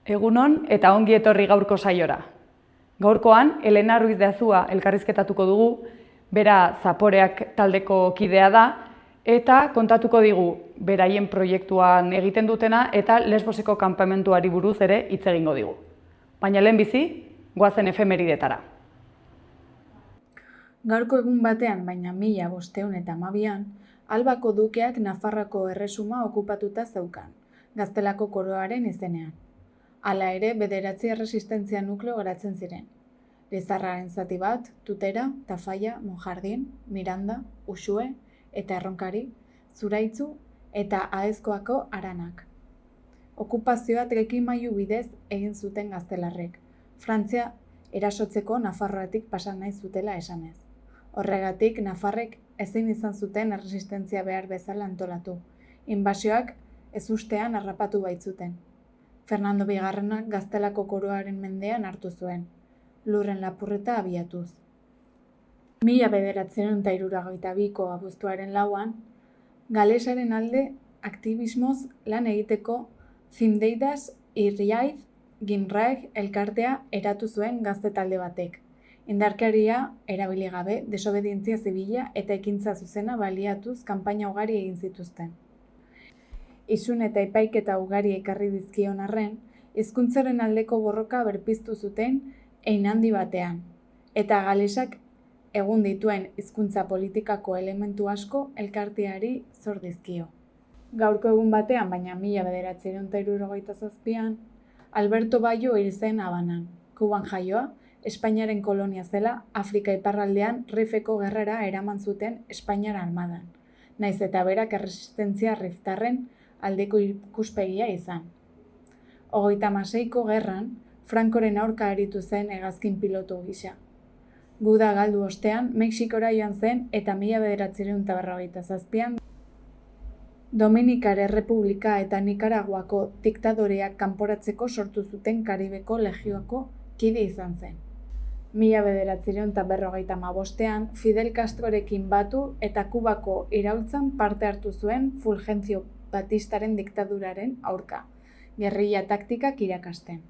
Egunon eta ongi etorri gaurko saiora. Gaurkoan, Elena Ruiz de Azua elkarrizketatuko dugu, bera Zaporeak taldeko kidea da, eta kontatuko digu beraien proiektuan egiten dutena eta Lesboseko kanpamentuari buruz ere hitz egingo digu. Baina lehenbizi, goazen efemeridetara. Gaurko egun batean, baina 1512an, Albako dukeak Nafarroako erresuma okupatuta zeukan, Gaztelako koroaren izenean. Hala ere, 9 erresistentzia nukleo garatzen ziren. Lizarraren zati bat, Tutera, Tafaia, Monjardin, Miranda, Uxue eta Erronkari, Zuraitzu eta Aezkoako Aranak. Okupazioa trikimailu bidez egin zuten gaztelarrek, Frantzia erasotzeko Nafarroatik pasa nahi zutela esanez. Horregatik, Nafarrek ezin izan zuten erresistentzia behar bezala antolatu. Inbasioak ezustean harrapatu baitzuten. Fernando Bigarrenak Gaztelako koroaren mendean hartu zuen, lurren lapurreta abiatuz. 1972ko abuztuaren 4an, galesaren alde aktivismoz lan egiteko Zindeidas Irriaiz Ginraeg elkartea eratu zuen gazte talde batek. Indarkeria erabili gabe, desobedientzia zibila eta ekintza zuzena baliatuz kanpaina ugari egin zituzten. Isun eta epaiketa ugari ekarri dizkion arren, hizkuntzaren aldeko borroka berpiztu zuten hein handi batean, eta galesak egun dituen hizkuntza politikako elementu asko elkarteari zor dizkio. Gaurko egun batean, baina 1977an, Alberto Bayo hil zen Habanan, Kuban jaioa, Espainiaren kolonia zela, Afrika iparraldean Rifeko gerrara eraman zuten Espainiar armadan, nahiz eta berak erresistentzia riftarren aldeko ikuspegia izan. 36ko gerran, Frankoren aurka aritu zen hegazkin pilotu gisa. Guda galdu ostean, Mexikora joan zen eta 1957an Dominikar Errepublika eta Nikaraguako diktadoreak kanporatzeko sortu zuten Karibeko Legioko kide izan zen. 1958an Fidel Castrorekin batu eta Kubako iraultzan parte hartu zuen Fulgencio Batistaren diktaduraren aurka, gerrilla taktikak irakasten.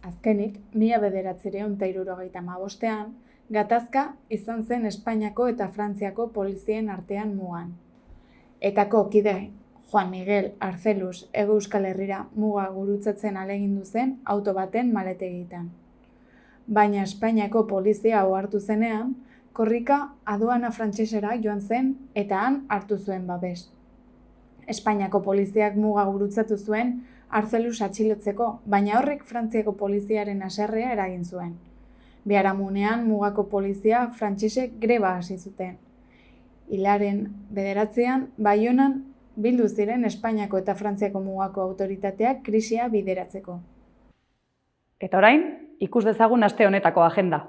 Azkenik, 1975an, gatazka izan zen Espainiako eta Frantziako polizien artean mugan. Etako kide Juan Miguel Arcelus Hego Euskal Herrira muga gurutzatzen ahalegindu zen auto baten maletegitan. Baina Espainiako polizia ohartu zenean, korrika aduana frantsesera joan zen eta han hartu zuen babes. Espainiako poliziak muga gurutzatu zuen Arcelus atxilotzeko, baina horrek Frantziako poliziaren haserrea eragin zuen. Biharamunean mugako polizia frantsesek greba hasi zuten. Hilaren 9an, Baionan bildu ziren Espainiako eta Frantziako mugako autoritateak krisia bideratzeko. Eta orain, ikus dezagun aste honetako agenda.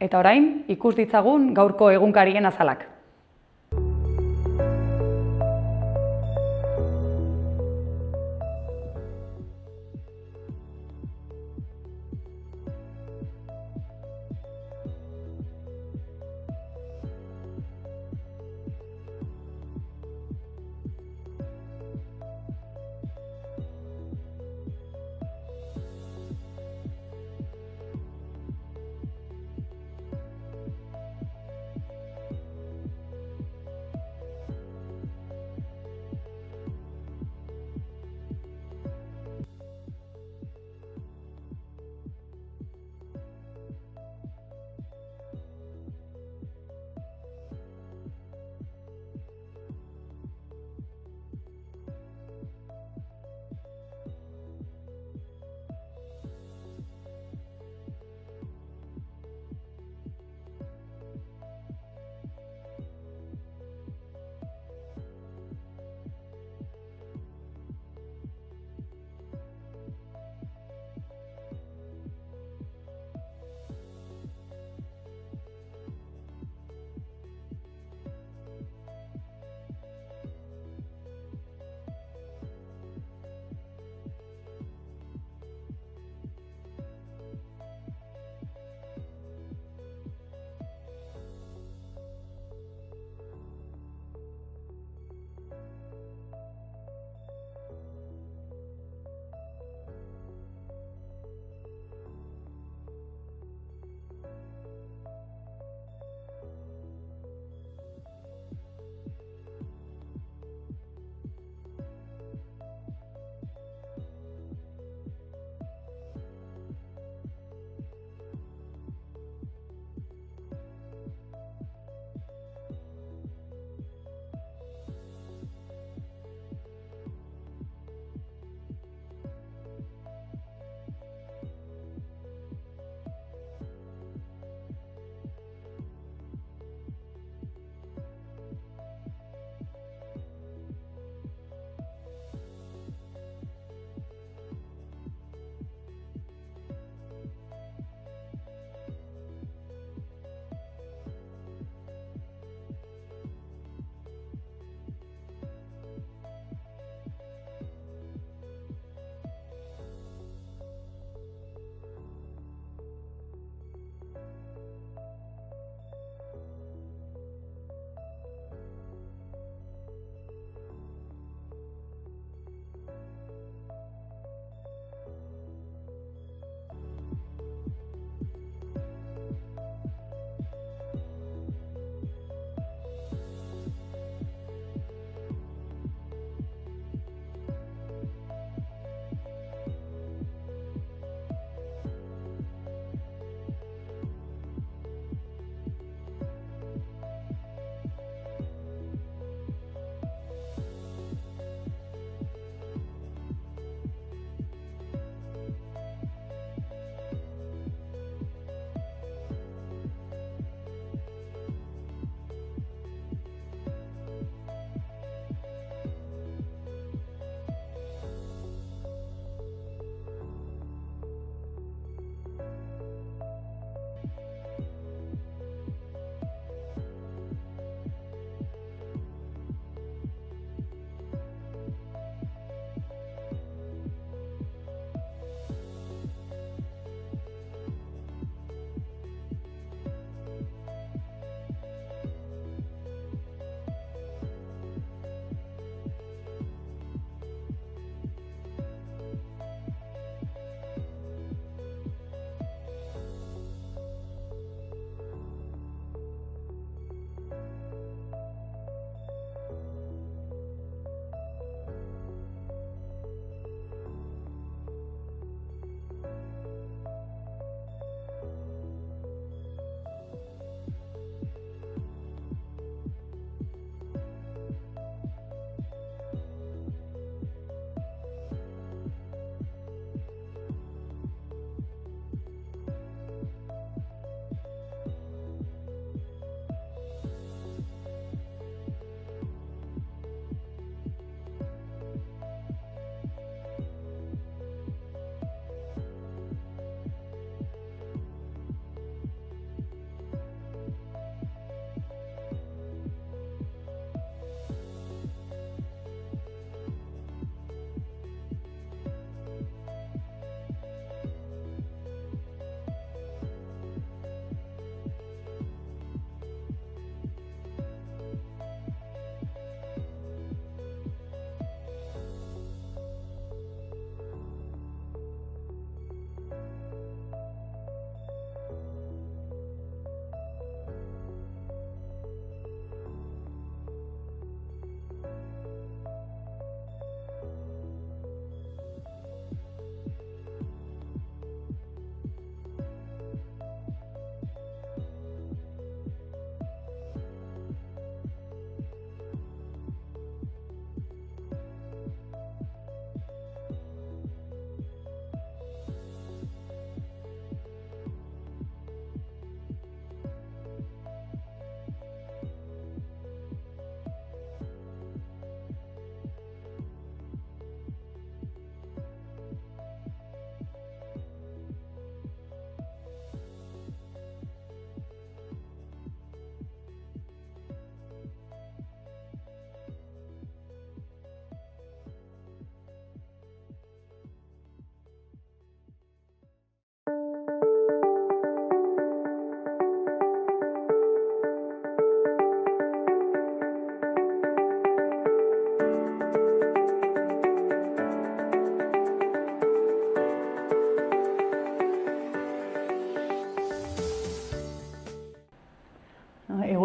Eta orain, ikus ditzagun gaurko egunkarien azalak.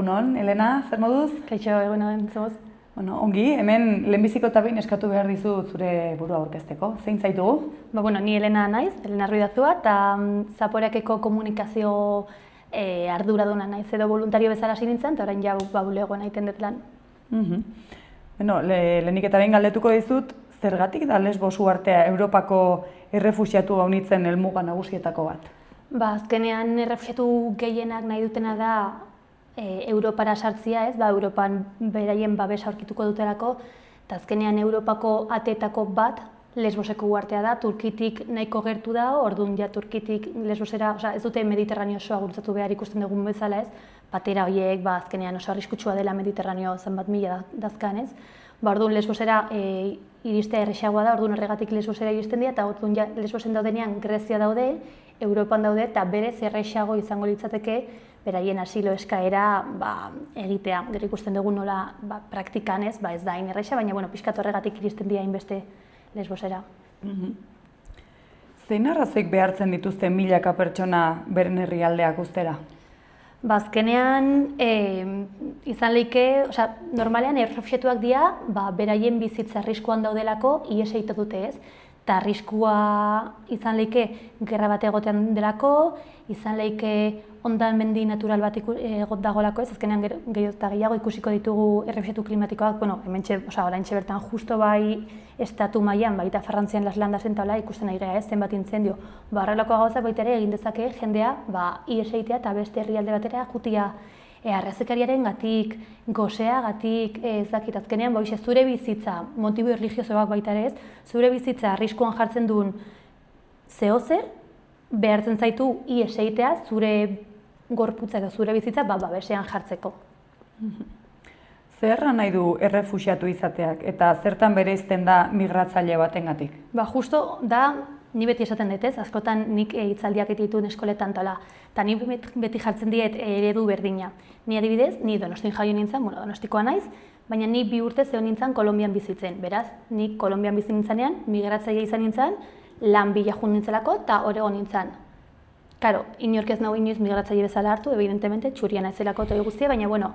Egunon, Elena, zer moduz? Kaixo, egunon, zegoz? Bueno, ongi, hemen lehenbiziko eta behin eskatu behar dizut zure burua aurkezteko. Zein zaitugu? Ni Elena naiz, Elena Ruidazua, eta Zaporeakeko komunikazio arduraduna naiz edo voluntario bezala hasi nintzen, eta orain ja bulegoan egiten dut lan. Lehenik eta behin galdetuko dizut, zergatik da Lesbos uhartea Europako errefuxiatu haunitzen helmuga nagusietako bat? Azkenean errefuxiatu gehienak nahi dutena da Europara sartzia, Europan beraien babesa aurkituko dutelako, eta azkenean Europako ateetako bat Lesboseko uhartea da, Turkitik nahiko gertu da, orduan ja Turkitik Lesbosera, ez dute Mediterraneo osoa gurutzatu behar ikusten dugun bezala, batera horiek azkenean oso arriskutsua dela Mediterraneo zenbat mila dazkan, orduan Lesbosera iristea erresagoa da, orduan horregatik Lesbosera iristen dira, eta orduan ja Lesbosen daudenean Grezia daude, Europan daude, eta berez erresago izango litzateke beraien asilo eskaera egitea. Gero ikusten dugu nola praktikan ez da hain erresa, baina pixkat horregatik iristen dira hainbeste Lesbosera. Zein arrazoik behartzen dituzte milaka pertsona beren herrialdeak uztera? Azkenean, izan leike, normalean errefuxiatuak dira, beraien bizitza arriskuan daudelako ihes egiten dute ez. Eta arriskua izan leike gerra bat egotean delako, izan leike hondamendi natural bat egot dagolako ez, azkenean gehiago ikusiko ditugu errefuxiatu klimatikoak, oraintxe bertan justo bai estatu mailan, baita Frantzian Las Landasen taula ikusten ari gara zenbat intzendio. Horrelako gauzak baita ere egin dezake jendea ihes egitea eta beste herrialde batera jutia arrazakariaren gatik, gosea gatik, ez dakit azkenean, zure bizitza, motibo erlijiosoak baita ere ez, zure bizitza arriskuan jartzen duen zehozer, behartzen zaitu ihes egitea zure gorputza edo zure bizitza babesean jartzeko. Zer nahi du errefuxiatu izateak eta zertan bereizten da migratzaile batengatik? Justo da, ni beti esaten dut ez, askotan nik hitzaldiak dituen eskoletan tola, eta ni beti jartzen diet eredu berdina. Ni adibidez, ni Donostin jaio nintzen, Donostikoa naiz, baina ni 2 urte zehon nintzen Kolonbian bizitzen. Beraz, ni Kolonbian bizi nintzenean, migratzaile izan nintzen, lan bila jun nintzelako eta Oregon nintzen. Karo, inork ez nago inoiz migratzaile bezala hartu, evidentemente, txuria naizelako eta guztia, baina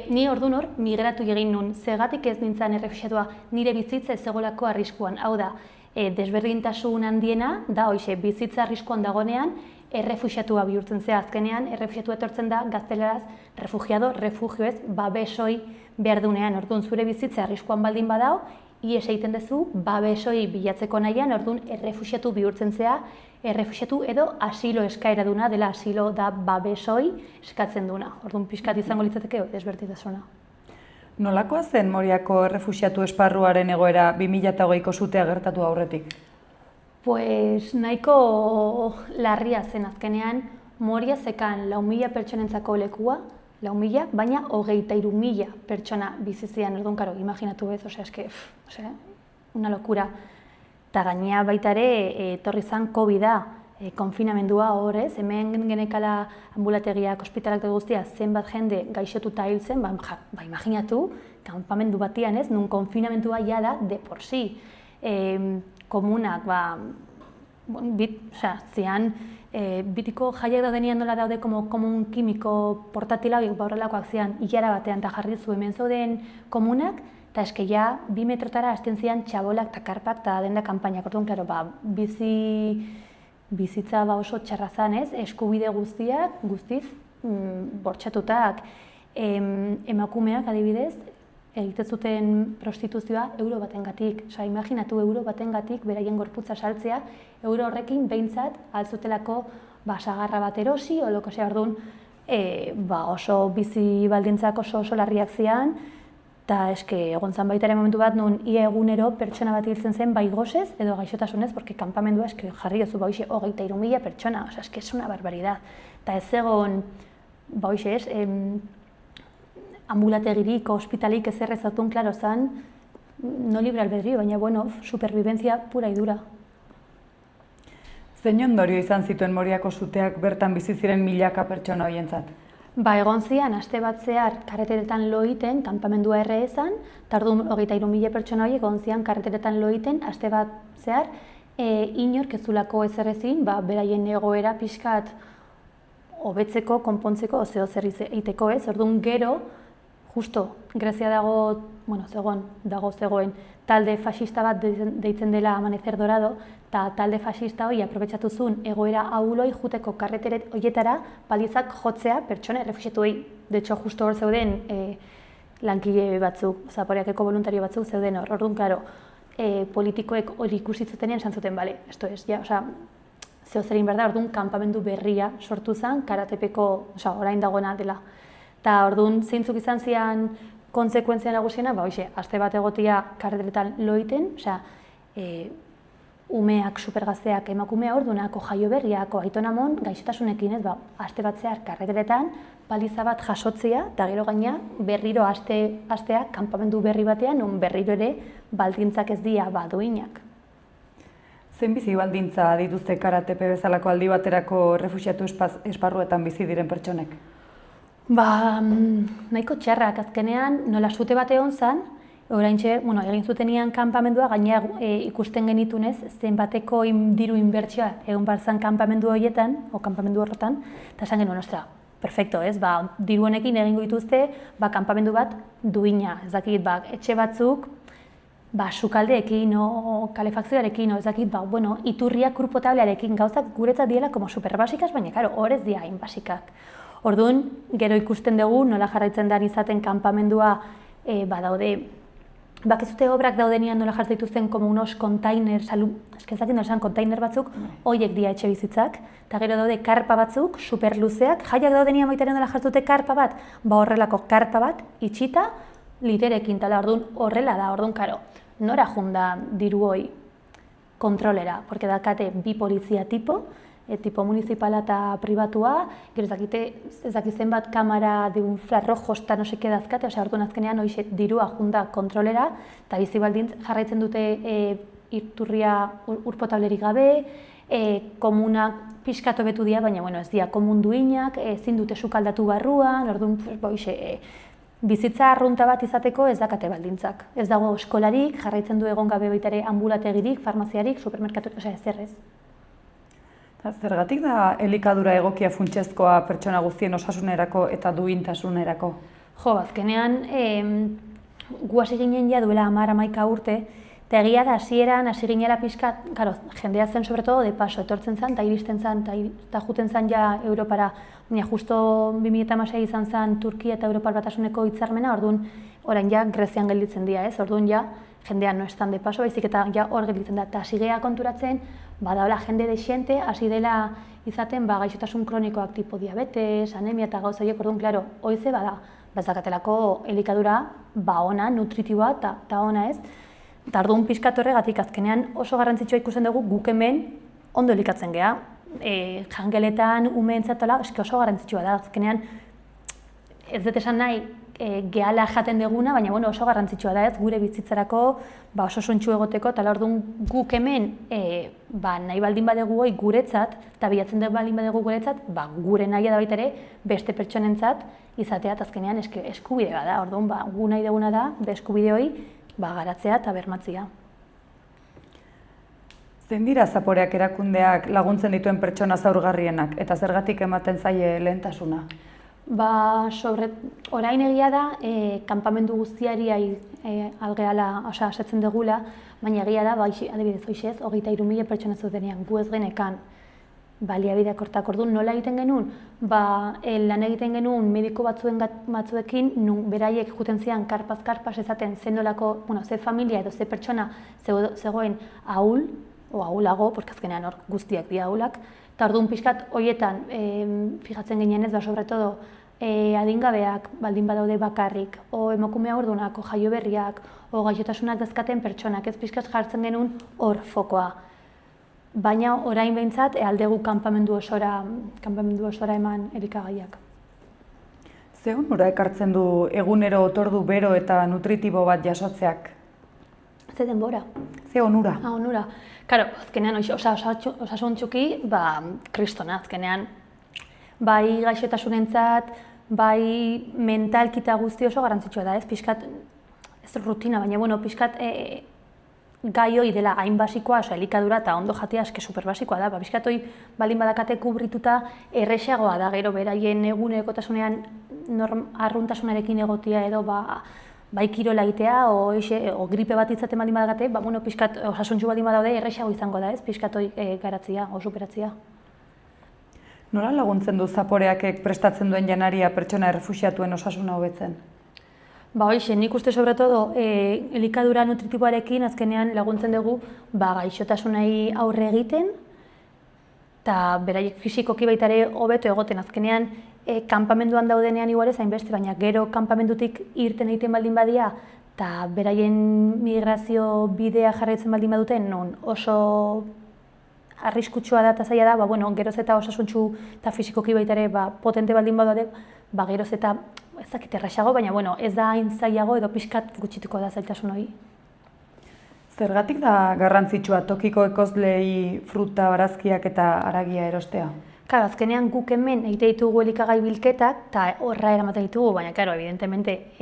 ni orduan hor migratu egin nun, zergatik ez nintzen errefuxiatua nire bizitza ez zegoelako arriskuan. Hau da, desberdintasun handiena da hoize bizitza arriskuan dagonean errefuxiatua bihurtzen zea. Azkenean errefuxiatua etortzen da gazteleraz refugiado, refugio ez, babesoi behar dunean. Orduan zure bizitza arriskuan baldin badao, ihes egiten duzu babesoi bilatzeko nahian, orduan errefuxiatu bihurtzen zea, errefuxiatu edo asilo eskaera duna, dela asilo da babesoi eskatzen duna. Orduan pixkat izango litzateke desberdintasuna. Nolakoa zen Moriako errefuxiatu esparruaren egoera 2008ko sutea gertatu aurretik? Nahiko larria zen azkenean, Moria zekan 4.000 pertsonentzako lekua, 4.000, baina 23.000 pertsona bizizian, orduan, imaginatu ez, una locura. Eta gainea baita ere, etorri zen COVID-a, konfinamendua hor ez, hemen genekala ambulategiak, ospitalak da guztia, zenbat jende gaixotuta hil zen, imaginatu, kanpamendu batian ez, nun konfinamendua ja da de por si. Komunak, zian, bitiko jaiak daudenean nola daude komun kimiko portatila, horrelakoak zian, hilara batean eta jarri zu hemen zauden komunak, eta eske ja 2 metrotara hasten zian txabolak eta karpak eta denda kanpainak. Orduan, bizitza oso txarra zan ez, eskubide guztiz bortxatutak. Emakumeak adibidez, egiten zuten prostituzioa euro batengatik. Imaginatu euro batengatik beraien gorputza saltzea, euro horrekin behintzat altzutelako sagarra bat erosi, oloko orduan oso bizi baldintzak oso larriak zian, eta eske egon zan baita ere momentu bat nun ia egunero pertsona bat hiltzen zen bai gosez edo gaixotasunez, porque kanpamendua eske jarri jozu 23.000 pertsona, eske es una barbaridad. Eta ez egon, ambulategirik, ospitalik ezer ezatun, klaro zan, no libre albedrío, baina, supervivencia pura y dura. Zein ondorio izan zituen Moriako suteak bertan bizi ziren milaka pertsona horientzat? Egon zian, aste bat zehar karreteretan lo egiten, kanpamendua erre ezan, eta orduan 23.000 pertsona horiek egon zian karreteretan lo egiten, aste bat zehar, inork ez zulako ezer ezin, beraien egoera pixkat hobetzeko, konpontzeko, zeo zer egiteko, ez? Orduan gero, justo, Grezia zegoen talde fascista bat deitzen dela Amanecer Dorado, eta talde fascista hori aprobetxatu zuen egoera ahuloi juteko karreteret horietara palizak jotzea pertsona errefuxiatuei. De hecho, justo hor zeuden lankile batzuk, zaporeakeko voluntario batzuk zeuden hor. Orduan, klaro, politikoek hori ikusizutenean esan zuten, bale, esto es, ja, zeo zerin behar da, orduan, kanpamendu berria sortu zen, karatepeko, orain dagoena dela. Eta orduan, zeintzuk izan zian konsekuentzia nagusiena, aste bat egotia karreteretan loiten, umeak, supergazteak, emakumea ordunako jaio berriako aitonamon, gaixotasunekin ez, aste bat zehar karreteretan, paliza bat jasotzea, eta gero gaina berriro asteak kanpamendu berri batean, non berriro ere baldintzak ez dira duinak. Zein bizi baldintza dituzte karatepe bezalako aldi baterako errefuxiatu esparruetan bizi diren pertsonek? Nahiko txarrak azkenean, nola sute bat egon zen, oraintxe, egin zutenean kanpamendua, gaina ikusten genitunez, zenbateko diru inbertsioa egon bar zen kanpamendu horietan, o kanpamendu horretan, eta esan genuen, ostra, perfecto, ez, diru honekin egingo dituzte, kanpamendu bat duina, ez dakit, etxe batzuk, sukaldeekin, o kalefakzioarekin, ez dakit, iturriak ur potablearekin, gauzak guretzat diela como superbasikaz, baina, karo, horrez dira inbasikak. Orduan, gero ikusten dugu, nola jarraitzen den izaten kanpamendua badaude, bakizute obrak daudenean nola jartzen dituzten como unos container, eskezakit nola esan container batzuk, horiek dira etxe bizitzak, eta gero daude karpa batzuk, superluzeak, jaiak daudenean baitaren nola jartzute karpa bat, horrelako karpa bat, itxita, literekin, tala, orduan, horrela da, orduan, karo, nora junda diru hoi kontrolera, porque dakate bi polizia tipo municipala eta pribatua, gero ez dakit zenbat kamara de infrarrojos eta no seke dazkate, orduan azkenean hoize dirua junda kontrolera, eta bizi baldintz jarraitzen dute iturria urpotablerik gabe, komunak pixkatu betu dira, baina ez dira komun duinak, ezin dute sukaldatu barruan, orduan bizitza arrunta bat izateko ez dakate baldintzak. Ez dago eskolarik, jarraitzen du egon gabe baitare ambulategirik, farmaziarik, supermerkatu, ez errez. Zergatik da elikadura egokia funtsezkoa pertsona guztien osasunerako eta duintasunerako? Azkenean, gu hasi ginen ja duela 10-11 urte, eta egia da hasieran hasi ginela pixkat, jendea zen sobretodo de paso, etortzen zen, eta iristen zen, eta juten zen ja Europara, baina justo 2016 izan zen Turkia eta Europar Batasuneko hitzarmena, orduan orain ja Grezian gelditzen dira, ez? Orduan ja jendea no estan de paso, baizik eta ja hor gelditzen da, eta hasi gea konturatzen, badaola jende dexente, hasi dela izaten gaixotasun kronikoak tipo diabetes, anemia eta gauzaiek, orduan, klaro, hoize bada, bazakatelako elikadura ona, nutritiboa eta ona ez, eta orduan pixkat horregatik azkenean oso garrantzitsua ikusten dugu guk hemen ondo elikatzen geha. Jangeletan, umeentzatola, oso garrantzitsua da, azkenean ez dut esan nahi gehala jaten deguna, baina oso garrantzitsua da ez, gure bizitzarako oso sontxu egoteko, eta orduan guk hemen nahi baldin badegu hoi guretzat, eta bilatzen dut baldin badegu guretzat, gure nahia da baita ere beste pertsonentzat izatea, eta azkenean eskubide da, orduan gu nahi deguna da, eskubide hoi garatzea eta bermatzea. Zein dira zaporeak erakundeak laguntzen dituen pertsona zaurgarrienak, eta zergatik ematen zaie lehentasuna? Orain egia da, kanpamendu guztiari algehala asetzen dugula, baina egia da, adibidez hoixez, 23.000 pertsona zutenean, gu ez genekan baliabideak hortak. Orduan nola egiten genuen? Lan egiten genuen mediko batzuekin, beraiek juten zian karpaz-karpaz ezaten zenolako, ze familia edo ze pertsona zegoen ahul, o ahulago, porque azkenean hor guztiak dira ahulak, eta orduan pixkat horietan fijatzen ginen ez, sobretodo adingabeak baldin badaude bakarrik, o emakumea ordunak, o jaio berriak, o gaixotasunak dazkaten pertsonak, ez pixkat jartzen genuen hor fokoa. Baina orain behintzat aldegu kanpamendu osora eman elikagaiak. Ze onura ekartzen du egunero otordu bero eta nutritibo bat jasotzeak? Ze denbora. Ze onura? Onura. Karo, azkenean osasuntxuki, kristona, azkenean, bai gaixotasunentzat, bai mentalki eta guzti oso garrantzitsua da, ez pixkat, ez rutina, baina, pixkat gai hori dela hain basikoa, elikadura eta ondo jatea eske superbasikoa da, pixkat hori baldin badakate kubrituta erresagoa da, gero beraien egunerokotasunean arruntasunarekin egotia edo bai kirola egitea, o gripe bat izaten baldin badakate, pixkat osasuntsu baldin badaude erresago izango da, pixkat hori garatzea o superatzea. Nola laguntzen du zaporeak prestatzen duen janaria pertsona errefuxiatuen osasuna hobetzen? Hoxe, nik uste sobretodo elikadura nutritiboarekin azkenean laguntzen dugu gaixotasunei aurre egiten eta beraiek fisikoki baita ere hobeto egoten azkenean kanpamenduan daudenean igual ez hainbeste, baina gero kanpamendutik irten egiten baldin badia eta beraien migrazio bidea jarraitzen baldin baduten non oso arriskutsua da eta zaila da, geroz eta osasuntsu eta fisikoki baita ere potente baldin badaude, geroz eta ez dakit erraxago, baina ez da hain zailago edo pixkat gutxituko da zailtasun hori. Zergatik da garrantzitsua tokiko ekoizleei fruta, barazkiak eta haragia erostea? Claro, azkenean guk hemen egite ditugu elikagai bilketak eta horra eramaten ditugu, baina, claro, evidentemente,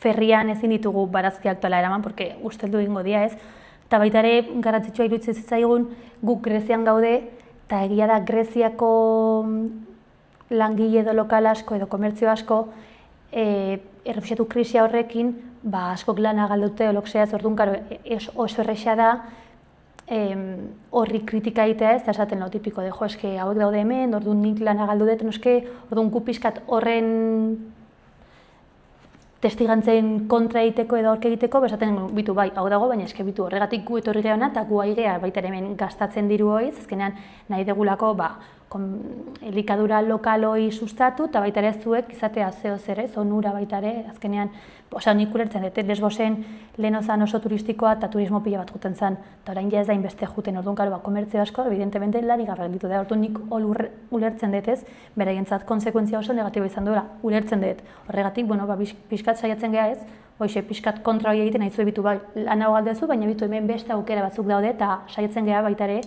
ferrian ezin ditugu barazkiak tola eraman, porque usteldu egingo dira ez, eta baita ere garrantzitsua iruditzen zitzaigun guk Grezian gaude, eta egia da Greziako langile edo lokal asko edo komertzio asko errefuxiatu krisia horrekin askok lana galdute olokseaz, orduan oso erresa da horri kritika egitea ez, eta esaten lo tipiko de eske hauek daude hemen, orduan nik lana galdu dut, orduan gu pixkat horren testigantzen kontra egiteko edo aurke egiteko, esaten bitu hau dago, baina eske bitu horregatik gu etorri gehiona eta gu aigea baita hemen gastatzen diru hoiz, azkenean nahi degulako elikadura lokal hori sustatu eta baita ere zuek izatea zeo zer ez, onura baita ere, azkenean, nik ulertzen dut, Lesbosen lehen ozan oso turistikoa eta turismo pila bat juten zen, eta orain ja ez da inbeste juten, orduan, komertzio asko, evidentemente, lanik gabe gelditu da, orduan nik ulertzen dut ez, beraientzat konsekuentzia oso negatibo izan duela, ulertzen dut, horregatik, pixkat saiatzen geha ez, pixkat kontra hori egiten, nahi bitu lan hau galdezu, baina bitu hemen beste aukera batzuk daude, eta saiatzen geha baita ere,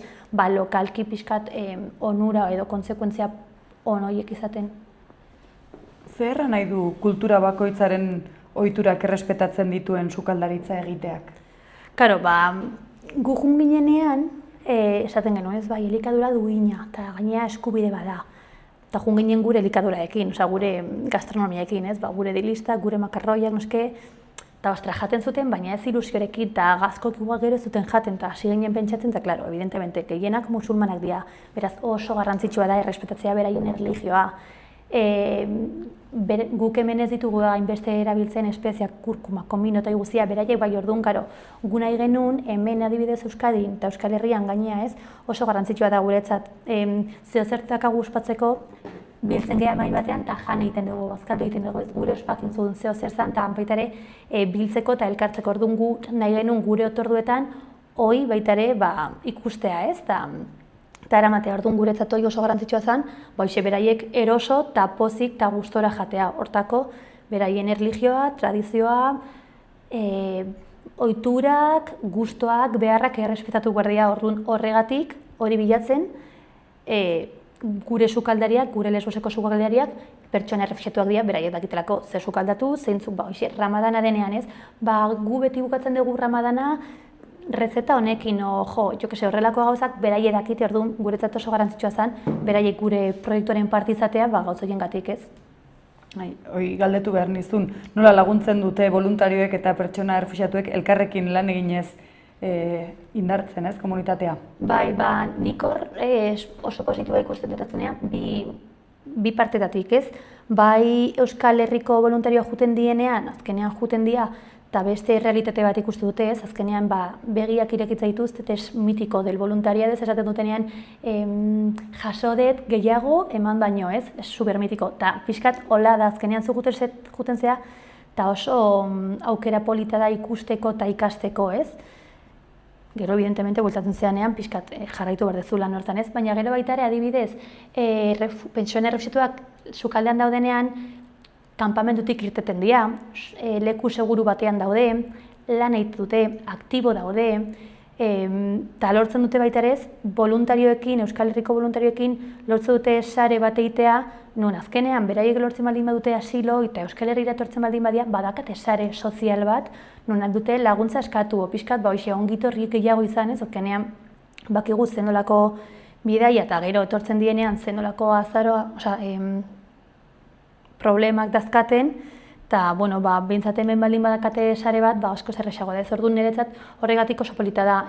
lokalki pixkat onura edo konsekuentzia on horiek izaten. Zer nahi du kultura bakoitzaren ohiturak errespetatzen dituen sukaldaritza egiteak? Karo, gu jun ginenean, esaten genuen ez, elikadura duina, eta gainera eskubide bada. Eta jun ginen gure elikaduraekin, gure gastronomiaekin, gure dilista, gure makarroiak, noske, eta ostra jaten zuten, baina ez ilusiorekin, eta gazkoak igual gero zuten jaten, eta hasi ginen pentsatzen, eta klaro, evidentemente, gehienak musulmanak dira, beraz oso garrantzitsua da errespetatzea beraien erlijioa. Guk hemen ez ditugu hainbeste erabiltzen espeziak, kurkuma, komino eta guztia, beraiek orduan, gu nahi genuen, hemen adibidez Euskadin eta Euskal Herrian gainea ez, oso garrantzitsua da guretzat. Zeozertzak aguspatzeko, biltzen geha mai batean, eta jan egiten dugu, bazkatu egiten dugu, gure ospakin zuen zeozer zan, eta baita ere biltzeko eta elkartzeko orduan gu nahi genuen gure otorduetan, hoi baita ere ikustea ez, eta eramatea, orduan guretzat hori oso garrantzitsua zen, beraiek eroso eta pozik eta gustora jatea. Hortako, beraien erlijioa, tradizioa, ohiturak, gustoak, beharrak errespetatu guardia orduan horregatik, hori bilatzen, gure sukaldariak, gure Lesboseko sukaldariak, pertsona errefuxiatuak dira, beraiek dakitelako zer sukaldatu, zeintzuk, Ramadana denean ez, gu beti bukatzen dugu Ramadana, rezeta honekin, horrelako gauzak beraiek dakite, orduan guretzat oso garrantzitsua zen, beraiek gure proiektuaren parte izatea gauz horiengatik ez. Hoi galdetu behar nizun, nola laguntzen dute voluntarioek eta pertsona errefuxiatuek elkarrekin lan eginez indartzen ez, komunitatea? Nik hor oso positiboa ikusten dutatunean, bi partetatik ez, bai Euskal Herriko voluntarioa juten dienean, azkenean juten dira, eta beste realitate bat ikustu dute ez, azkenean begiak irekitza dituzte, ez mitiko del voluntariadez esaten dutenean jasodet gehiago eman baino ez, ez supermitiko, eta pixkat hola da azkenean juten zea, eta oso aukera polita da ikusteko eta ikasteko ez. Gero, evidentemente, bueltatzen zeanean, pixkat jarraitu behar dezu lan hortan ez, baina gero baita ere adibidez, pentsione errefuxiatuak sukaldean daudenean, kanpamendutik irteten dira, leku seguru batean daude, lan egiten dute, aktibo daude, Eta lortzen dute baita ere voluntarioekin, Euskal Herriko voluntarioekin lortzen dute sare bat egitea, non azkenean beraiek lortzen baldin badute asilo eta Euskal Herrira etortzen baldin badia, badakate sare sozial bat, non dute laguntza eskatu, pixkat ongitorri gehiago izan ez, azkenean bakigu zenolako bidaia eta gero etortzen dienean zenolako azaroa, problemak dazkaten, eta, behintzat hemen baldin badakate sare bat, asko zerrexago da ez. Orduan niretzat horregatik oso polita da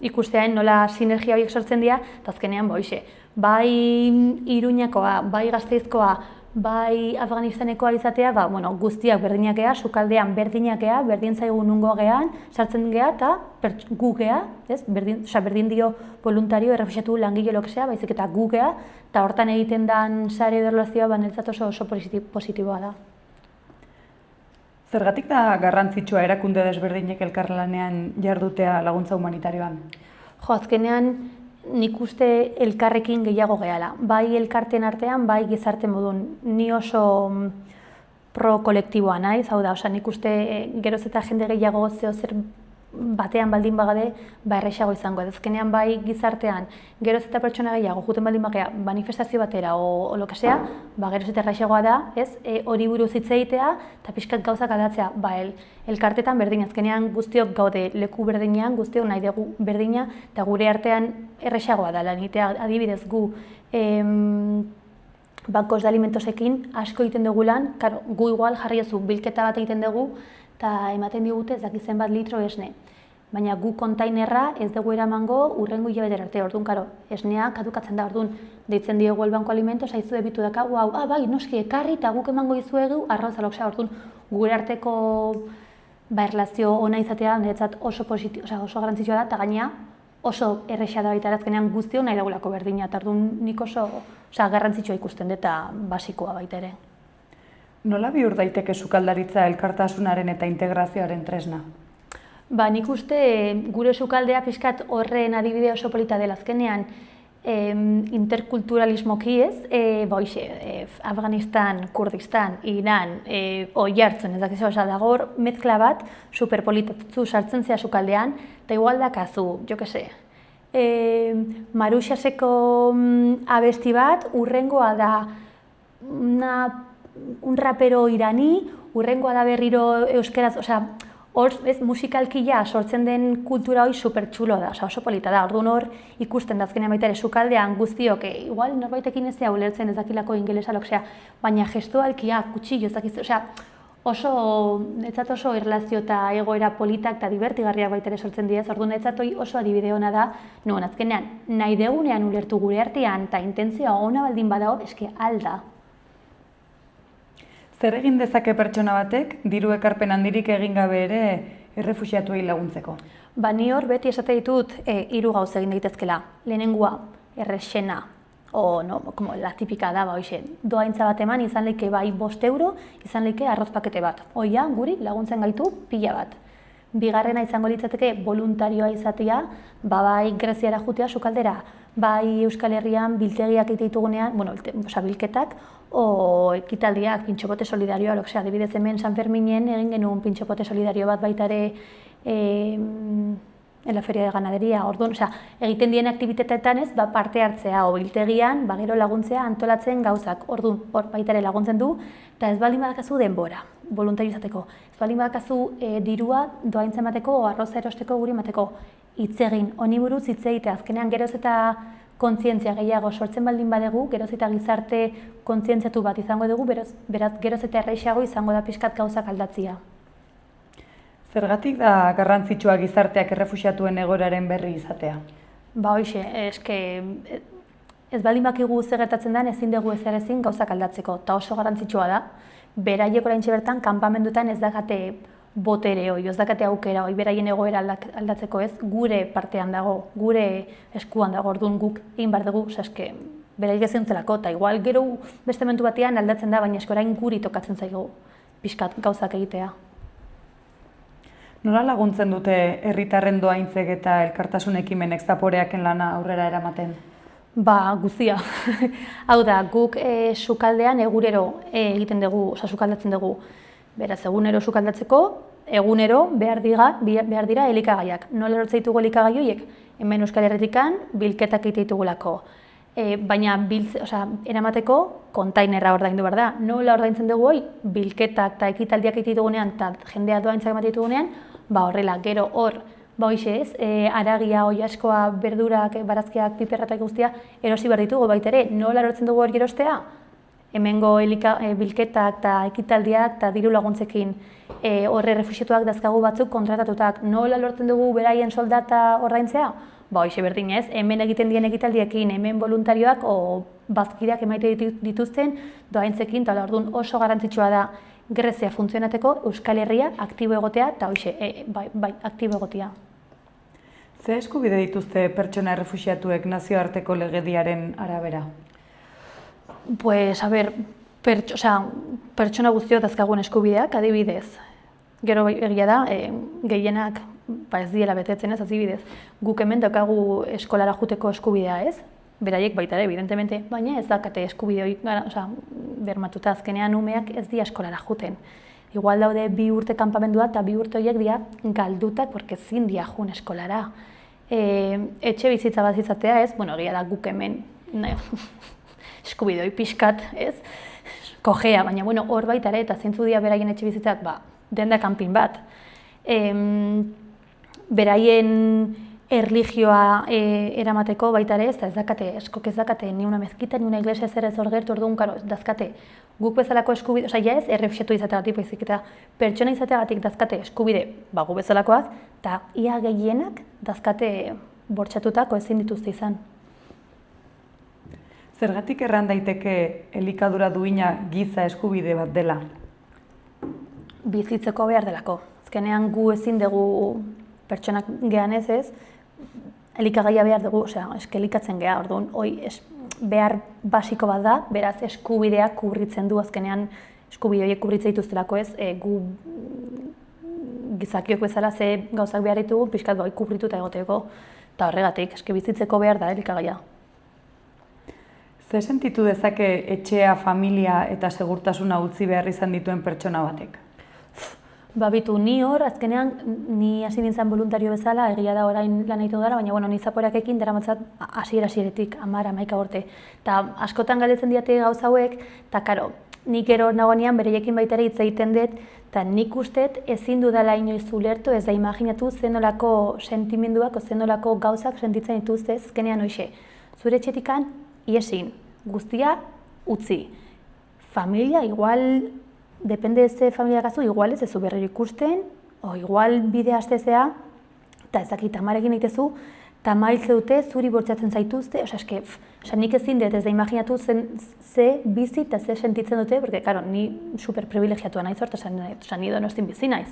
ikustean nola sinergia horiek sortzen dira, eta azkenean, bai Iruñakoa, bai Gasteizkoa, bai Afganistanekoa izatea, guztiak berdinak gea, sukaldean berdinak gea, berdin zaigu nungo gean, sartzen gea eta gu gea, berdin dio voluntario, errefuxiatu langile lokesea, baizik eta gu gea, eta hortan egiten den sare edo erlazioa niretzat oso positiboa da. Zergatik da garrantzitsua erakunde desberdinek elkarlanean jardutea laguntza humanitarioan? Azkenean nik uste elkarrekin gehiago gehala. Bai elkarten artean, bai gizarte modun. Ni oso pro kolektiboa naiz, hau da, nik uste geroz eta jende gehiago zer batean baldin bagade, errexago izango. Azkenean bai gizartean, geroz eta pertsona gehiago, juten baldin bagea manifestazio batera o lokesea, geroz eta errexagoa da, hori buruz hitz egitea eta pixkat gauzak aldatzea, elkartetan berdin, azkenean guztiok gaude leku berdinean, guztiok nahi dugu berdina, eta gure artean errexagoa da, lanitea adibidez gu bankos de alimentosekin asko egiten dugu lan, gu igual jarri ezu bilketa bat egiten dugu, eta ematen digute ez dakizen bat litro esne. Baina gu kontainerra ez dugu eramango urrengo hilabetera arte, orduan, esnea kadukatzen da, orduan, deitzen diogu el banko alimentos, haizu ebitu dakagu, bai, noski ekarri eta guk emango izuegu, arroz aloksa, orduan, gure arteko erlazio ona izatea, niretzat oso garrantzitsua da, eta gainea oso errexea da baita azkenean guztio nahi dagulako berdina, eta orduan nik oso garrantzitsua ikusten dut eta basikoa baita ere. Nola bihur daiteke sukaldaritza elkartasunaren eta integrazioaren tresna? Nik uste gure sukaldea pixkat horren adibide oso polita dela azkenean interkulturalismoki ez, Afganistan, Kurdistan, Iran, Oiartzun, ez dakizu, dago mezkla bat superpolitatzu sartzen zea sukaldean, eta igual dakazu, jo kese, Maruxaseko abesti bat, urrengoa da un rapero irani, urrengoa da berriro euskeraz, hor musikalkia sortzen den kultura hori supertxulo da, oso polita da, orduan hor ikusten da azkenean baita ere sukaldean guztiok, igual norbaitekin ez da ulertzen ez dakilako ingelesa loksea, baina gestualkia, kutsillo ez dakiz, netzat oso erlazio eta egoera politak eta divertigarriak baita ere sortzen diez, orduan netzat oso adibide hona da, non azkenean nahi degunean ulertu gure artean eta intentzioa ona baldin badago, eske alda. Zer egin dezake pertsona batek diru ekarpen handirik egin gabe ere errefuxiatuei laguntzeko? Ni hor beti esate ditut 3 gauza egin daitezkela. Lehenengoa, errexena, la tipika da, doaintza bat eman, izan leike bai 5 euro, izan leike arroz pakete bat. Hoia, guri laguntzen gaitu pila bat. Bigarrena izango litzateke voluntarioa izatea, bai Greziara jutea sukaldera, bai Euskal Herrian biltegiak egiteitugunean, bilketak, o ekitaldiak, pintxopote solidarioa, adibidez hemen San Ferminen egin genuen pintxopote solidario bat baita ere en la feria de ganadería, orduan, egiten dien aktibitateetan ez, parte hartzea, o biltegian, gero laguntzea antolatzen gauzak, orduan, hor baita ere laguntzen du, eta ez baldin badakazu denbora, voluntario izateko, ez baldin badakazu dirua doaintzen bateko, o arroza erosteko guri mateko, hitz egin, honi buruz hitz egitea, azkenean geroz eta kontzientzia gehiago sortzen baldin badegu, geroz eta gizarte kontzientziatu bat izango dugu, beraz geroz eta erreixago izango da pixkat gauzak aldatzia. Zergatik da garrantzitsua gizarteak errefuxiatuen egoeraren berri izatea? Ez baldin bakigu zer gertatzen den, ezin dugu ezer ezin gauzak aldatzeko, eta oso garrantzitsua da. Beraiek oraintxe bertan, kanpamendutan ez dakate botere hori, ez dakate aukera hori, beraien egoera aldatzeko ez, gure partean dago, gure eskuan dago, orduan guk egin behar dugu, beraiek ezin zelako, eta igual gero beste momentu batean aldatzen da, baina orain guri tokatzen zaigu pixkat gauzak egitea. Nola laguntzen dute herritarren doaintzek eta elkartasun ekimenek zaporeaken lana aurrera eramaten? Guztia. Hau da, guk sukaldean egurero egiten dugu, sukaldatzen dugu. Beraz, egunero sukaldatzeko, egunero behar dira elikagaiak. Nola lortzen ditugu elikagai horiek? Hemen Euskal Herritikan bilketak egite ditugulako. Baina eramateko kontainerra ordaindu behar da. Nola ordaintzen dugu hori? Bilketak eta ekitaldiak egite ditugunean eta jendea doaintzak ematen ditugunean, horrela, gero hor, haragia, oilaskoa, berdurak, barazkiak, piperratak guztia, erosi behar ditugu baita ere. Nola lortzen dugu hori erostea? Hemengo bilketak eta ekitaldiak eta diru laguntzekin horre refuxiatuak dazkagu batzuk kontratatutak. Nola lortzen dugu beraien soldata ordaintzea? Hoxe berdin ez, hemen egiten dien ekitaldiekin, hemen voluntarioak o bazkideak emaite dituzten doaintzekin, eta orduan oso garrantzitsua da Grezia funtzionateko Euskal Herria aktibo egotea eta hoxe, aktibo egotea. Ze eskubide dituzte pertsona errefuxiatuek nazioarteko legediaren arabera? Pues, pertsona guztiok dazkagun eskubideak, adibidez. Gero egia da, gehienak ez diela betetzen ez, adibidez. Guk hemen daukagu eskolara joateko eskubidea ez, beraiek baita ere, evidentemente, baina ez dakate eskubide hori bermatuta azkenean umeak ez dira eskolara joaten. Igual daude 2 urte kanpamendua eta 2 urte horiek dira galdutak, porque ezin dira joan eskolara. Etxe bizitza bat izatea ez, egia da guk hemen eskubide hori pixkat ez, kojea, baina hor baita ere eta zeintzu dira beraien etxe bizitzak, denda kanpin bat. Beraien erlijioa eramateko baita ere, ez dakate, eskok ez dakate, ni una mezkita, ni una iglesia zer ez hor gertu, orduan, dazkate, guk bezalako eskubide, ez errefuxiatu izateagatik baizik eta pertsona izateagatik dazkate eskubide gu bezalakoak, eta ia gehienak dazkate bortxatutako ezin dituzte izan. Zergatik erran daiteke elikadura duina giza eskubide bat dela? Bizitzeko behar delako. Azkenean gu ezin dugu pertsonak gehan ez, elikagaia behar dugu, elikatzen geha, orduan, behar basiko bat da, beraz eskubideak kubritzen du, azkenean eskubide horiek kubritzen dituztelako ez, gu gizakiok bezala ze gauzak behar ditugu, pixkat kubrituta egoteko, eta horregatik, bizitzeko behar da elikagaia. Ze sentitu dezake etxea, familia eta segurtasuna utzi behar izan dituen pertsona batek? Bitu, ni hor, azkenean, ni hasi nintzen voluntario bezala, egia da orain lan egiten dara, baina ni zaporeakekin daramatzat hasiera-hasieratik 10-11 urte. Eta askotan galdetzen diate gauza hauek, eta karo, nik gero nagoenean bereiekin baita ere hitz egiten dut, eta nik usteet ezin dudala inoiz ulertu, ez da imaginatu zenolako sentimenduak, zenolako gauzak sentitzen dituzte, azkenean hoxe. Zure etxetikan, iesin, guztia utzi. Familia, igual, depende ze familia gazu, igual ez zu berriro ikusten, o igual bide hastezea, eta ezakit amarekin egitezu, eta mailtze dute, zuri bortzatzen zaituzte, nik ezin dut ez da imaginatu ze bizi eta ze sentitzen dute, porque, karo, ni super privilegiatua naiz hort, ni Donostin bizi naiz.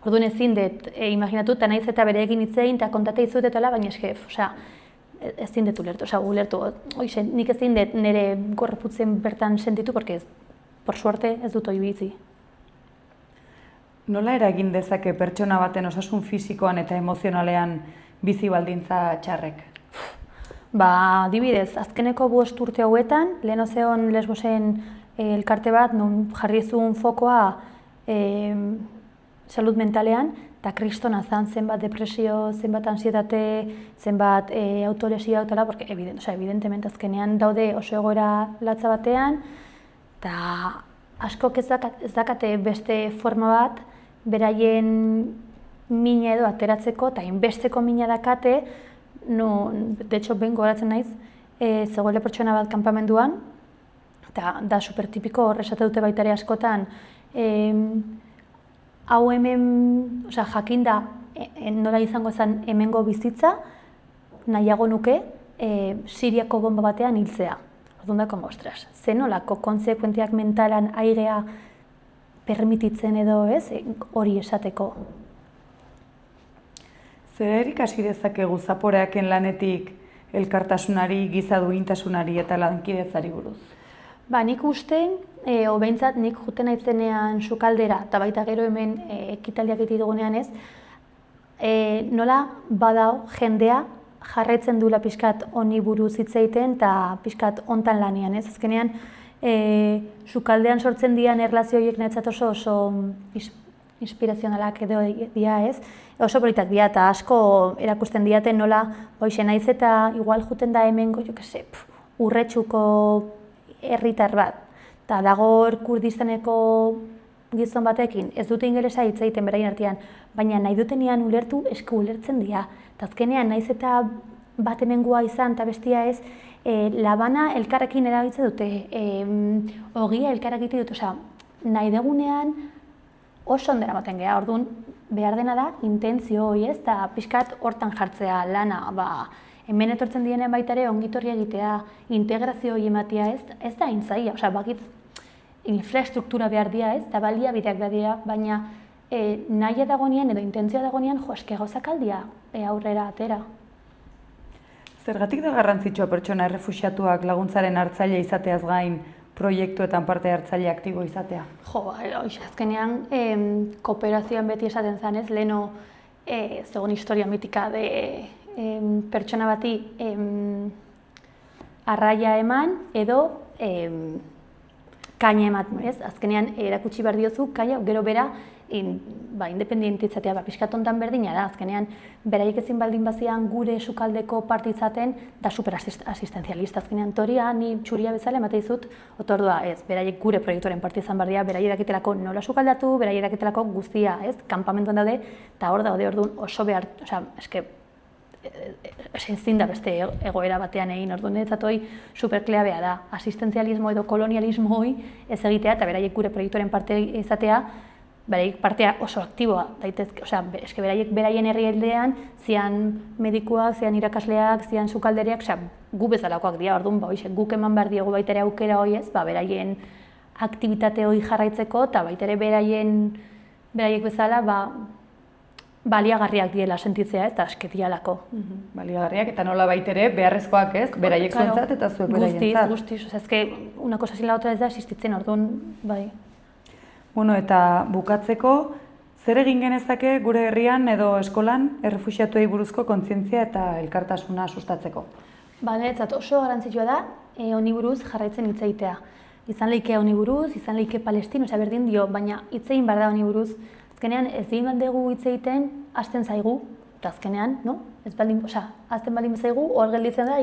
Orduan ezin dut imaginatu, eta naiz eta bereekin hitzein, eta kontate izutetela, baina ezin dut ulertu, nik ezin dut nire gorputzen bertan sentitu, porque por suerte ez dut hori bizi. Nola eragin dezake pertsona baten osasun fisikoan eta emozionalean bizi baldintza txarrek? Adibidez, azkeneko 5 urte hauetan, lehen zegoen Lesbosen elkarte bat, non jarri zuen fokoa salud mentalean, eta kristona zen zenbat depresio, zenbat ansietate, zenbat autolesio dutela, porque evidentemente azkenean daude oso egoera latza batean, eta askok ez dakate beste forma bat, beraien mina edo ateratzeko, eta inbesteko mina dakate, de hecho, behin gogoratzen naiz, zegoela pertsona bat kanpamenduan, eta da supertipiko horrezate dute baita ere askotan, hau hemen, jakinda nola izango zen hemengo bizitza, nahiago nuke Siriako bomba batean hiltzea. Orduan dako, ostras, ze nolako konsekuentziak mentalan airea permititzen edo ez, hori esateko. Zer ikasi dezakegu zaporeaken lanetik elkartasunari, giza duintasunari eta lankidetzari buruz? Nik uste, behintzat nik juten naitzenean sukaldera, eta baita gero hemen ekitaldiak egite dugunean ez, nola badao jendea jarraitzen duela pixkat honi buruz hitz egiten eta pixkat hontan lanian ez. Azkenean, sukaldean sortzen dian erlazio horiek nahitzat oso inspirazionalak edo dira ez, oso politak dira eta asko erakusten diate nola, hoxe naiz eta igual juten da hemengo, urretxuko herritar bat, eta dago Kurdistaneko gizon batekin, ez dute ingelesa hitz egiten beraien artean, baina nahi dutenean ulertu, ulertzen dira. Eta azkenean, naiz eta bat hemengua izan eta bestia ez, labana elkarrekin erabiltzen dute, ogia elkarrekin dute, osea, nahi degunean oso ondera maten geha, orduan behar dena da intentzio hori ez, eta pixkat hortan jartzea lana, hemen etortzen dienen baita ere ongitorri egitea, integrazio hori ematea ez da intzaia, osea, bakit infrastruktura behar dira ez, eta baliabideak behar dira, baina nahi dagoenean edo intentzioa dagoenean, eske gauzak aldia aurrera atera. Zergatik da garrantzitsua pertsona errefuxiatuak laguntzaren hartzaile izateaz gain proiektuetan parte hartzaile aktibo izatea? Azkenean kooperazioan beti esaten zen ez, leheno zegoen historia mitika de pertsona bati arraia eman edo kaina eman, ez? Azkenean erakutsi behar diozu, kaina gero bera independiente izatea, pixkat hontan berdina da, azkenean beraiek ezin baldin bazian gure sukaldeko parte izaten da superasistenzialista, azkenean toria ni txuria bezala emate dizut, otordua ez, beraiek gure proiektuaren parte izan behar dira, beraiek dakitelako nola sukaldatu, beraiek dakitelako guztia, ez, kanpamentuan daude, eta hor daude orduan oso behar, osea, eske, ezin da beste egoera batean egin, orduan niretzat hori superkleabea da, asistentzialismo edo kolonialismo hori ez egitea, eta beraiek gure proiektuaren parte izatea, beraiek partea oso aktiboa daitezke, osea, eske beraiek beraien herrialdean, zian medikuak, zian irakasleak, zian sukaldereak, osea, gu bezalakoak dira, orduan, guk eman behar diogu baita ere aukera hori ez, beraien aktibitate hori jarraitzeko, eta baita ere beraiek bezala, baliagarriak diela sentitzea eta aske dialako. Baliagarriak eta nola baita ere beharrezkoak ez, beraiek zuentzat eta zuek beraientzat. Guztiz, osea, ezke, una cosa sin la otra ez da existitzen, orduan, bai. Bueno, eta bukatzeko, zer egin genezake gure herrian edo eskolan errefuxiatuei buruzko kontzientzia eta elkartasuna sustatzeko? Niretzat oso garrantzitsua da, honi buruz jarraitzen hitz egitea. Izan leike honi buruz, izan leike Palestin, osea berdin dio, baina hitz egin behar da honi buruz. Azkenean ez egin bat dugu hitz egiten, hasten zaigu, eta azkenean, no? Azten baldin bezaigu, hor gelditzen da,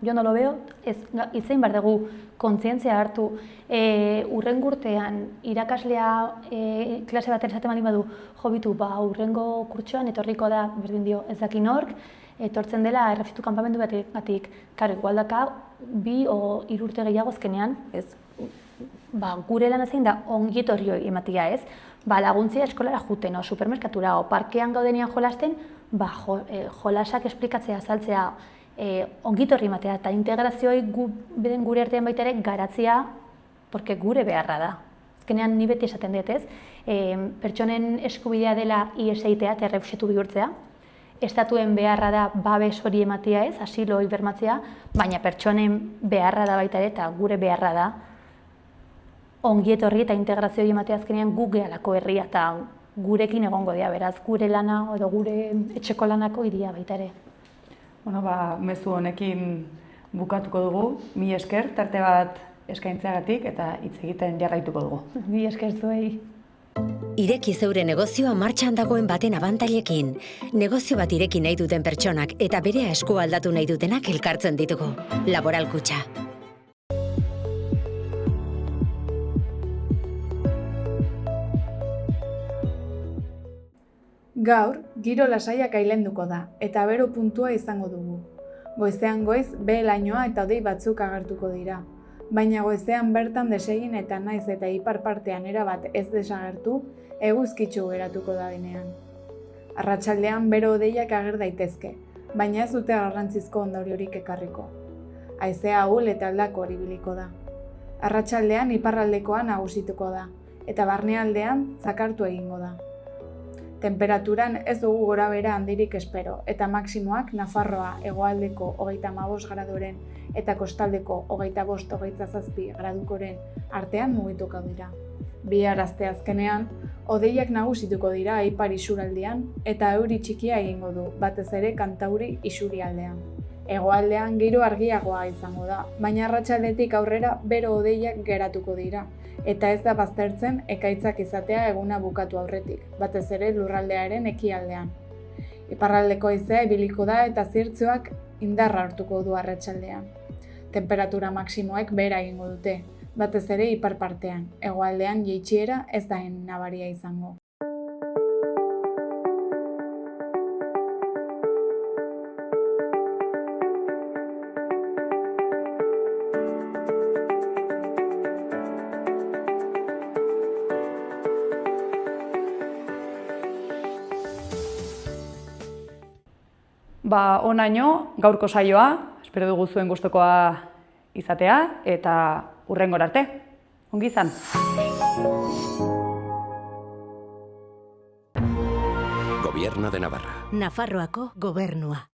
jo no lo veo, hitz egin behar dugu kontzientzia hartu. Urrengo urtean irakaslea klase batean esaten baldin badu, bitu, urrengo kurtsoan etorriko da, berdin dio, ez dakin hork, etortzen dela errefuxiatu kanpamendu bategatik. Karo, igual daka, 2 o 3 urte gehiago azkenean, ez, gure lan zein da ongietorri ematia ez, laguntzia eskolara juten, supermerkatura, parkean gaudenean jolasten, jolasak esplikatzea, azaltzea, ongitorri ematea eta integrazioi gure artean baita ere garatzea, porque gure beharra da. Azkenean ni beti esaten dut ez, pertsonen eskubidea dela ihes egitea eta errefuxiatu bihurtzea, estatuen beharra da babes hori ematea ez, asilo hori bermatzea, baina pertsonen beharra da baita ere eta gure beharra da ongietorri eta integrazio hori ematea azkenean gu gehalako herria eta gurekin egongo dira, beraz, gure lana edo gure etxeko lanako iria baita ere. Bueno, mezu honekin bukatuko dugu, mila esker, tarte bat eskaintzeagatik eta hitz egiten jarraituko dugu. Mila esker zuei. Ireki zeure negozioa martxan dagoen baten abantailekin. Negozio bat ireki nahi duten pertsonak eta berea esku aldatu nahi dutenak elkartzen ditugu. Laboral Kutxa. Gaur, giro lasaiak ailenduko da, eta bero puntua izango dugu. Goizean goiz, behe-lainoa eta hodei batzuk agertuko dira. Baina goizean bertan desegin eta naiz eta ipar partean erabat ez desagertu, eguzkitsu geratuko da denean. Arratsaldean bero hodeiak ager daitezke, baina ez dute garrantzizko ondoriorik ekarriko. Haizea ahul eta aldako ibiliko da. Arratsaldean iparraldekoa nagusituko da, eta barnealdean zakartu egingo da. Temperaturan ez dugu gorabehera handirik espero, eta maksimoak Nafarroa hegoaldeko 35 gradoren eta kostaldeko 25-27 gradukoren artean mugituko dira. Bihar asteazkenean, hodeiak nagusituko dira ipar isuraldean eta euri txikia egingo du, batez ere Kantauri isurialdean. Hegoaldean giro argiagoa izango da, baina arratsaldetik aurrera bero hodeiak geratuko dira, eta ez da baztertzen ekaitzak izatea eguna bukatu aurretik, batez ere lurraldearen ekialdean. Iparraldeko haizea ibiliko da eta zirtzoak indarra hartuko du arratsaldean. Temperatura maksimoek behera egingo dute, batez ere ipar partean, hegoaldean jaitsiera ez da nabaria izango. Honaino gaurko saioa, espero dugu zuen gustukoa izatea eta hurrengora arte. Ongi izan. Gobierno de Navarra. Nafarroako gobernua.